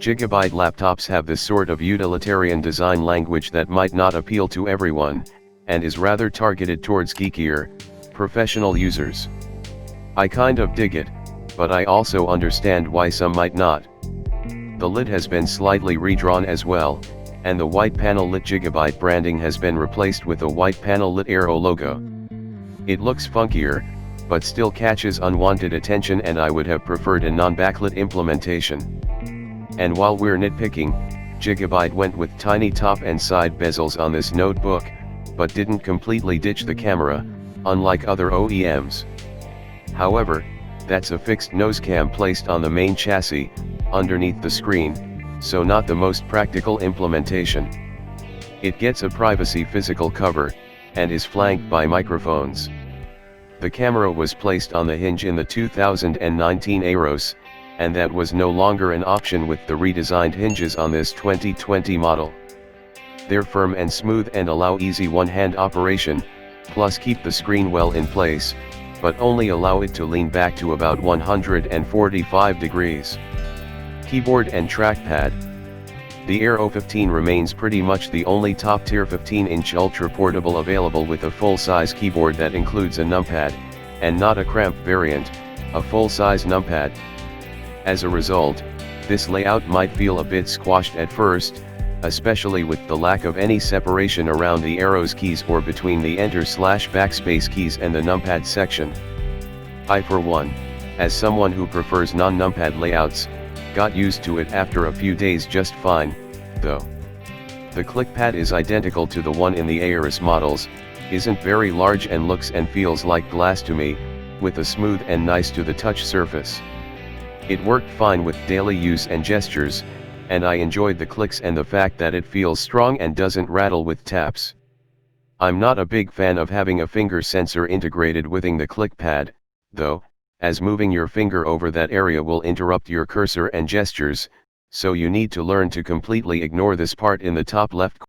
Gigabyte laptops have this sort of utilitarian design language that might not appeal to everyone, and is rather targeted towards geekier, professional users. I kind of dig it, but I also understand why some might not. The lid has been slightly redrawn as well, and the white panel lit Gigabyte branding has been replaced with a white panel lit Aero logo. It looks funkier, but still catches unwanted attention, and I would have preferred a non-backlit implementation. And while we're nitpicking, Gigabyte went with tiny top and side bezels on this notebook, but didn't completely ditch the camera, unlike other OEMs. However, that's a fixed nose cam placed on the main chassis, underneath the screen, so not the most practical implementation. It gets a privacy physical cover, and is flanked by microphones. The camera was placed on the hinge in the 2019 Aeros, and that was no longer an option with the redesigned hinges on this 2020 model. They're firm and smooth and allow easy one-hand operation, plus keep the screen well in place, but only allow it to lean back to about 145 degrees. Keyboard and trackpad. The Aero 15 remains pretty much the only top-tier 15-inch ultra-portable available with a full-size keyboard that includes a NumPad, and not a cramped variant, a full-size NumPad. As a result, this layout might feel a bit squashed at first, especially with the lack of any separation around the Aeros keys or between the Enter/Backspace keys and the NumPad section. I, for one, as someone who prefers non-NumPad layouts, got used to it after a few days just fine, though. The clickpad is identical to the one in the Aeros models, isn't very large and looks and feels like glass to me, with a smooth and nice to the touch surface. It worked fine with daily use and gestures, and I enjoyed the clicks and the fact that it feels strong and doesn't rattle with taps. I'm not a big fan of having a finger sensor integrated within the clickpad, though, as moving your finger over that area will interrupt your cursor and gestures, so you need to learn to completely ignore this part in the top left